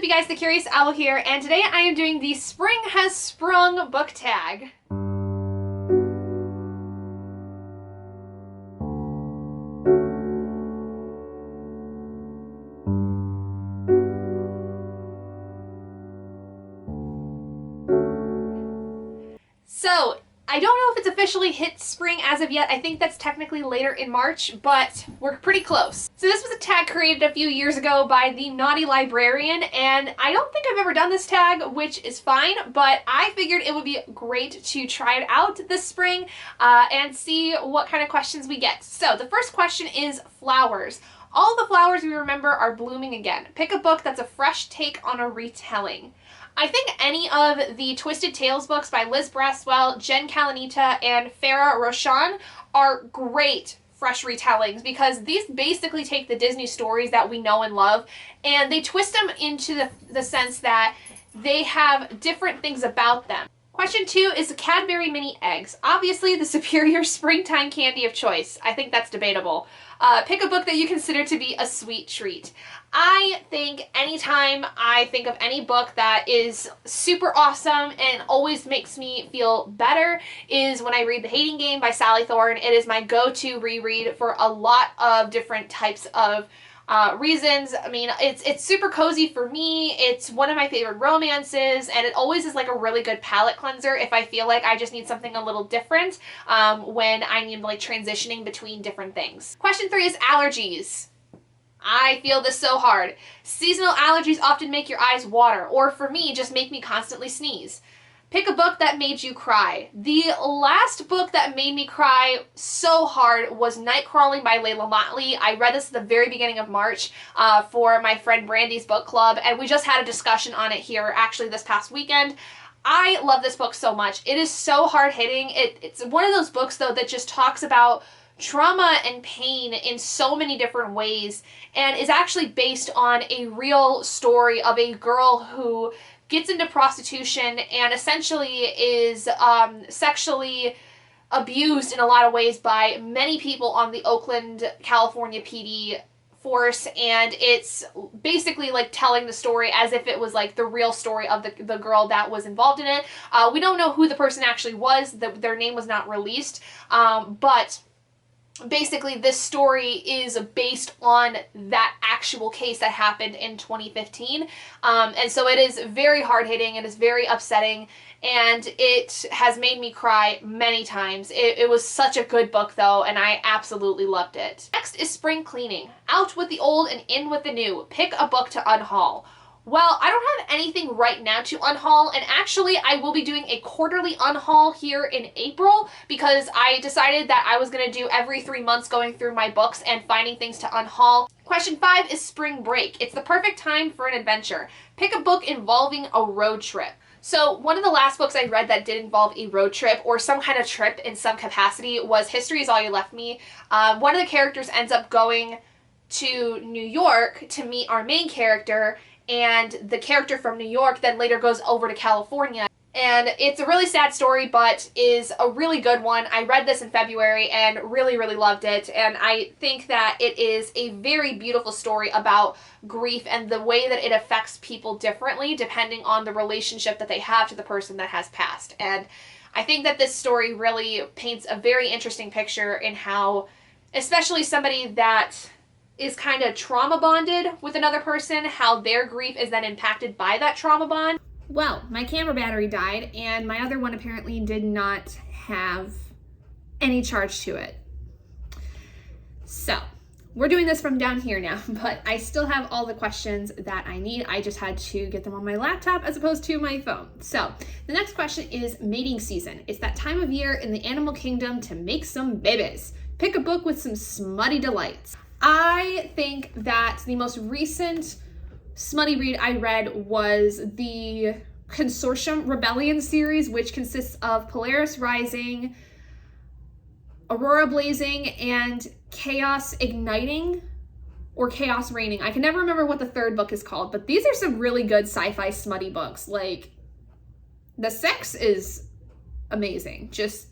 you guys, the Curious Owl here, and today I am doing the Spring Has Sprung book tag. So, I don't know if it's officially hit spring as of yet. I think that's technically later in March, but we're pretty close. So this was a tag created a few years ago by the Naughty Librarian, and I don't think I've ever done this tag, which is fine, but I figured it would be great to try it out this spring and see what kind of questions we get. So the first question is flowers. All the flowers we remember are blooming again. Pick a book that's a fresh take on a retelling. I think any of the Twisted Tales books by Liz Braswell, Jen Kalanita, and Farah Roshan are great fresh retellings because these basically take the Disney stories that we know and love and they twist them into the sense that they have different things about them. Question 2 is the Cadbury Mini Eggs. Obviously the superior springtime candy of choice. I think that's debatable. Pick a book that you consider to be a sweet treat. I think anytime I think of any book that is super awesome and always makes me feel better is when I read The Hating Game by Sally Thorne. It is my go-to reread for a lot of different types of reasons. I mean, it's super cozy for me. It's one of my favorite romances, and it always is like a really good palate cleanser if I feel like I just need something a little different when I need like transitioning between different things. Question 3 is allergies. I feel this so hard. Seasonal allergies often make your eyes water, or for me, just make me constantly sneeze. Pick a book that made you cry. The last book that made me cry so hard was Night Crawling by Layla Motley. I read this at the very beginning of March for my friend Brandy's book club, and we just had a discussion on it here actually this past weekend. I love this book so much. It is so hard-hitting. It's one of those books, though, that just talks about trauma and pain in so many different ways and is actually based on a real story of a girl who gets into prostitution and essentially is sexually abused in a lot of ways by many people on the Oakland, California PD force, and it's basically like telling the story as if it was like the real story of the girl that was involved in it. We don't know who the person actually was. Their name was not released, but basically this story is based on that actual case that happened in 2015, and so it is very hard-hitting and it's very upsetting, and it has made me cry many times. It was such a good book though, and I absolutely loved it. Next is Spring Cleaning. Out with the old and in with the new. Pick a book to unhaul. Well, I don't have anything right now to unhaul, and actually I will be doing a quarterly unhaul here in April because I decided that I was going to do every 3 months going through my books and finding things to unhaul. Question 5 is Spring Break. It's the perfect time for an adventure. Pick a book involving a road trip. So one of the last books I read that did involve a road trip or some kind of trip in some capacity was History Is All You Left Me. One of the characters ends up going to New York to meet our main character, and the character from New York then later goes over to California. And it's a really sad story, but is a really good one. I read this in February and really, really loved it. And I think that it is a very beautiful story about grief and the way that it affects people differently depending on the relationship that they have to the person that has passed. And I think that this story really paints a very interesting picture in how, especially somebody that is kind of trauma bonded with another person, how their grief is then impacted by that trauma bond. Well, my camera battery died and my other one apparently did not have any charge to it. So we're doing this from down here now, but I still have all the questions that I need. I just had to get them on my laptop as opposed to my phone. So the next question is mating season. It's that time of year in the animal kingdom to make some babies. Pick a book with some smutty delights. I think that the most recent smutty read I read was the Consortium Rebellion series, which consists of Polaris Rising, Aurora Blazing, and Chaos Igniting, or Chaos Reigning. I can never remember what the third book is called, but these are some really good sci-fi smutty books. Like, the sex is amazing. Just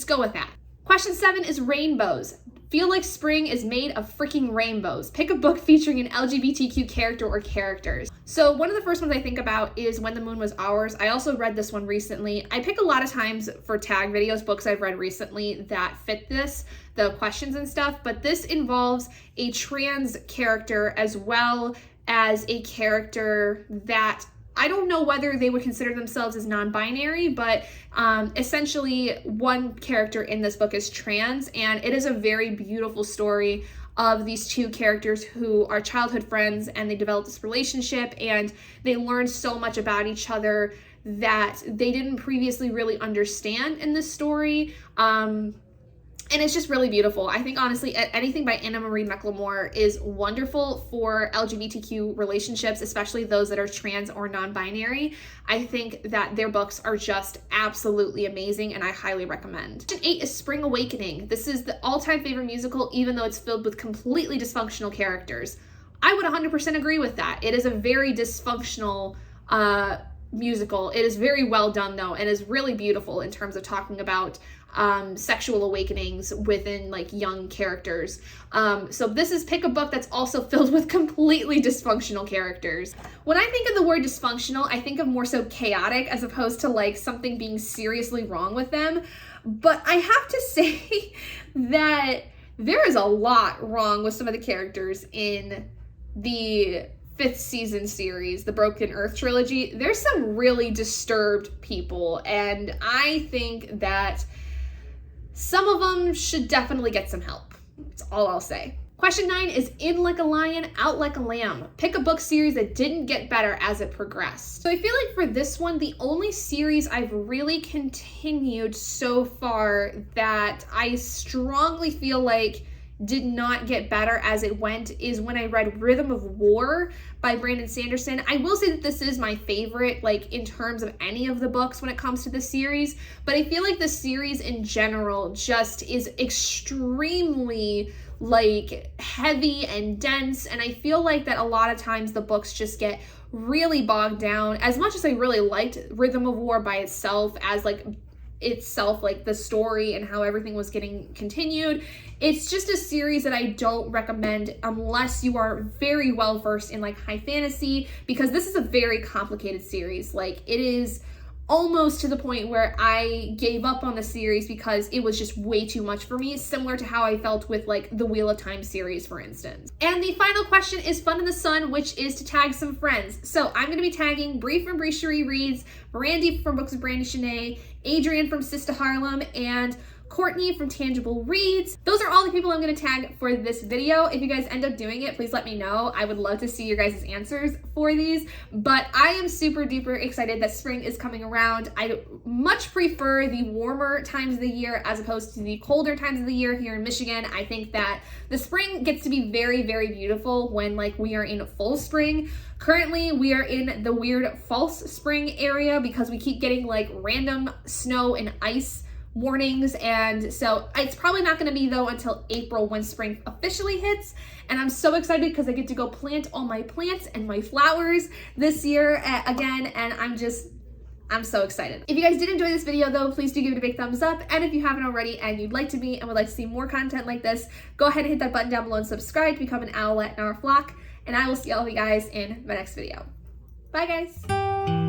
go with that. Question 7 is rainbows. Feel like spring is made of freaking rainbows. Pick a book featuring an LGBTQ character or characters. So one of the first ones I think about is When the Moon Was Ours. I also read this one recently. I pick a lot of times for tag videos, books I've read recently that fit this, the questions and stuff, but this involves a trans character as well as a character that I don't know whether they would consider themselves as non-binary, but essentially one character in this book is trans, and it is a very beautiful story of these two characters who are childhood friends, and they develop this relationship and they learn so much about each other that they didn't previously really understand in this story. And it's just really beautiful. I think, honestly, anything by Anna Marie McLemore is wonderful for LGBTQ relationships, especially those that are trans or non-binary. I think that their books are just absolutely amazing, and I highly recommend. Question 8 is Spring Awakening. This is the all-time favorite musical, even though it's filled with completely dysfunctional characters. I would 100% agree with that. It is a very dysfunctional musical. It is very well done, though, and is really beautiful in terms of talking about sexual awakenings within like young characters. So this is pick a book that's also filled with completely dysfunctional characters. When I think of the word dysfunctional, I think of more so chaotic as opposed to like something being seriously wrong with them. But I have to say that there is a lot wrong with some of the characters in the 5th season series, the Broken Earth trilogy. There's some really disturbed people, and I think that some of them should definitely get some help. That's all I'll say. Question 9 is In Like a Lion, Out Like a Lamb. Pick a book series that didn't get better as it progressed. So I feel like for this one, the only series I've really continued so far that I strongly feel like did not get better as it went is when I read Rhythm of War by Brandon Sanderson. I will say that this is my favorite, like in terms of any of the books when it comes to the series, but I feel like the series in general just is extremely like heavy and dense, and I feel like that a lot of times the books just get really bogged down. As much as I really liked Rhythm of War by itself as like the story and how everything was getting continued, it's just a series that I don't recommend unless you are very well versed in like high fantasy, because this is a very complicated series. Like, it is almost to the point where I gave up on the series because it was just way too much for me, similar to how I felt with like the Wheel of Time series, for instance. And the final question is Fun in the Sun, which is to tag some friends. So I'm going to be tagging Bree from Bree Cherie Reads, Brandy from Books of Brandy Shanae, Adrian from Sista Harlem, and Courtney from Tangible Reads. Those are all the people I'm going to tag for this video. If you guys end up doing it, please let me know. I would love to see your guys' answers for these, but I am super duper excited that spring is coming around. I much prefer the warmer times of the year as opposed to the colder times of the year here in Michigan. I think that the spring gets to be very, very beautiful when like we are in full spring. Currently, we are in the weird false spring area because we keep getting like random snow and ice warnings, and so it's probably not going to be though until April when spring officially hits, and I'm so excited because I get to go plant all my plants and my flowers this year again, and I'm so excited. If you guys did enjoy this video though, please do give it a big thumbs up, and if you haven't already and you'd like to be and would like to see more content like this, go ahead and hit that button down below and subscribe to become an owlet in our flock, and I will see all of you guys in my next video. Bye guys!